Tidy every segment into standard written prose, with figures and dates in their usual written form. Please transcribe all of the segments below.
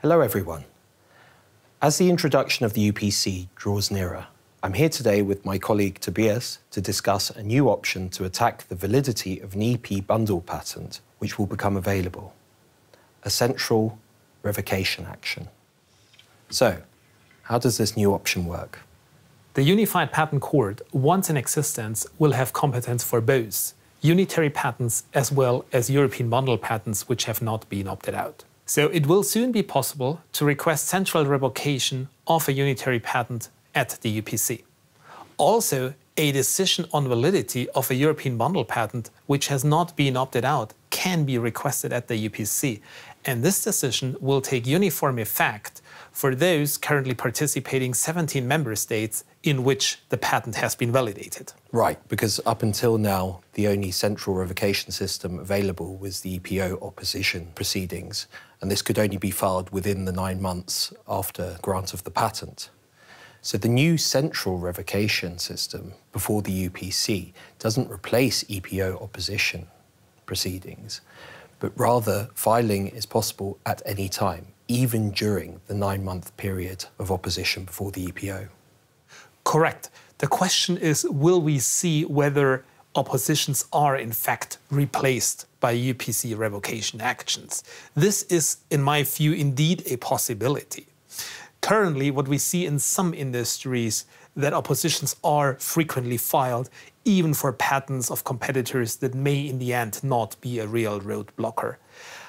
Hello everyone. As the introduction of the UPC draws nearer, I'm here today with my colleague Tobias to discuss a new option to attack the validity of an EP bundle patent which will become available, a central revocation action. So, how does this new option work? The Unified Patent Court, once in existence, will have competence for both Unitary Patents as well as European bundle patents which have not been opted out. So it will soon be possible to request central revocation of a Unitary Patent at the UPC. Also, a decision on validity of a European bundle patent which has not been opted out can be requested at the UPC, and this decision will take uniform effect for those currently participating 17 member states in which the patent has been validated. Right, because up until now, the only central revocation system available was the EPO opposition proceedings, and this could only be filed within the 9 months after grant of the patent. So the new central revocation system before the UPC doesn't replace EPO opposition proceedings, but rather filing is possible at any time, even during the 9-month period of opposition before the EPO. Correct. The question is, will we see whether oppositions are in fact replaced by UPC revocation actions? This is, in my view, indeed a possibility. Currently, what we see in some industries that oppositions are frequently filed, even for patents of competitors that may in the end not be a real roadblocker.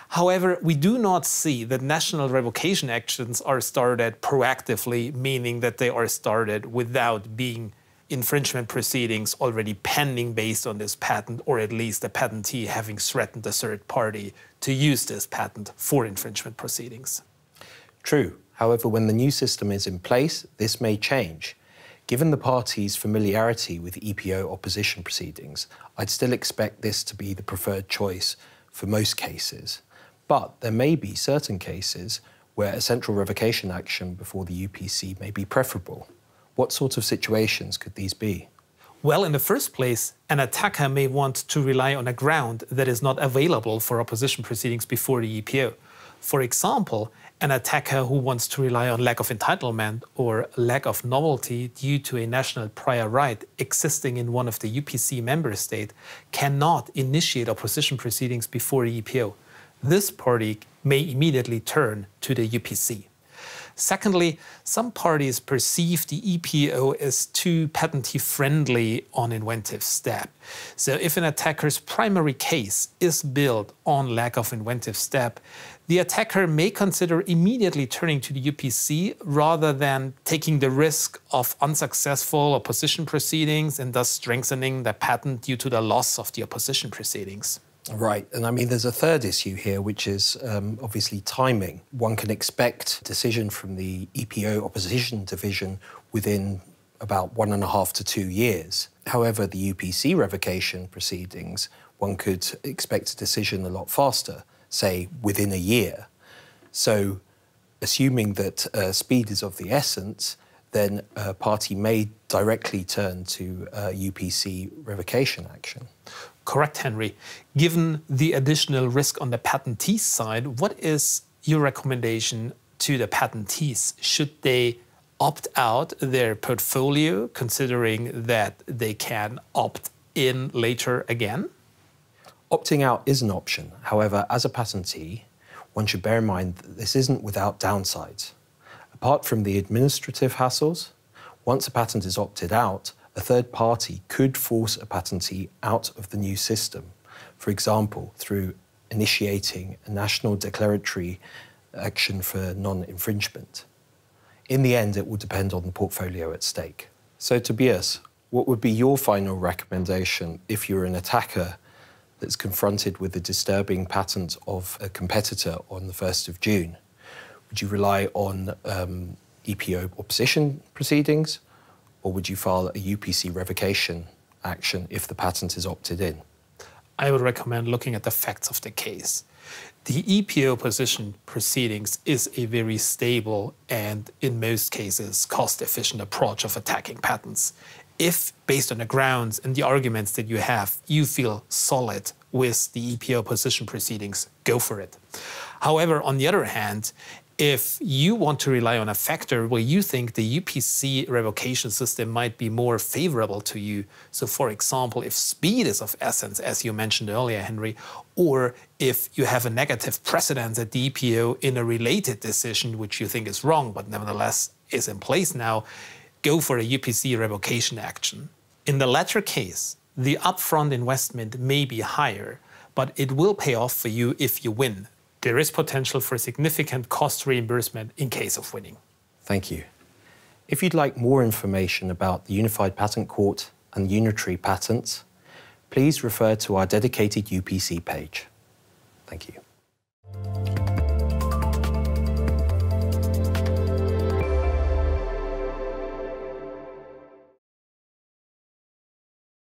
However, we do not see that national revocation actions are started proactively, meaning that they are started without being infringement proceedings already pending based on this patent, or at least the patentee having threatened a third party to use this patent for infringement proceedings. True. However, when the new system is in place, this may change. Given the parties' familiarity with EPO opposition proceedings, I'd still expect this to be the preferred choice for most cases. But there may be certain cases where a central revocation action before the UPC may be preferable. What sort of situations could these be? Well, in the first place, an attacker may want to rely on a ground that is not available for opposition proceedings before the EPO. For example, an attacker who wants to rely on lack of entitlement or lack of novelty due to a national prior right existing in one of the UPC member states cannot initiate opposition proceedings before the EPO. This party may immediately turn to the UPC. Secondly, some parties perceive the EPO as too patentee-friendly on inventive step. So if an attacker's primary case is built on lack of inventive step, the attacker may consider immediately turning to the UPC rather than taking the risk of unsuccessful opposition proceedings and thus strengthening the patent due to the loss of the opposition proceedings. Right, and I mean there's a third issue here, which is obviously timing. One can expect a decision from the EPO opposition division within about 1.5 to 2 years. However, the UPC revocation proceedings, one could expect a decision a lot faster, say within a year. So, assuming that speed is of the essence, then a party may directly turn to UPC revocation action. Correct, Henry. Given the additional risk on the patentee's side, what is your recommendation to the patentees? Should they opt out their portfolio, considering that they can opt in later again? Opting out is an option. However, as a patentee, one should bear in mind that this isn't without downsides. Apart from the administrative hassles, once a patent is opted out, a third party could force a patentee out of the new system, for example, through initiating a national declaratory action for non-infringement. In the end, it will depend on the portfolio at stake. So, Tobias, what would be your final recommendation if you're an attacker that's confronted with the disturbing patent of a competitor on the 1st of June? Would you rely on EPO opposition proceedings, or would you file a UPC revocation action if the patent is opted in? I would recommend looking at the facts of the case. The EPO opposition proceedings is a very stable and, in most cases, cost-efficient approach of attacking patents. If, based on the grounds and the arguments that you have, you feel solid with the EPO opposition proceedings, go for it. However, on the other hand, If you want to rely on a factor where you think the UPC revocation system might be more favorable to you, so for example, if speed is of essence, as you mentioned earlier, Henry, or if you have a negative precedence at the EPO in a related decision which you think is wrong, but nevertheless is in place now, go for a UPC revocation action. In the latter case, the upfront investment may be higher, but it will pay off for you if you win. There is potential for significant cost reimbursement in case of winning. Thank you. If you'd like more information about the Unified Patent Court and Unitary Patents, please refer to our dedicated UPC page. Thank you.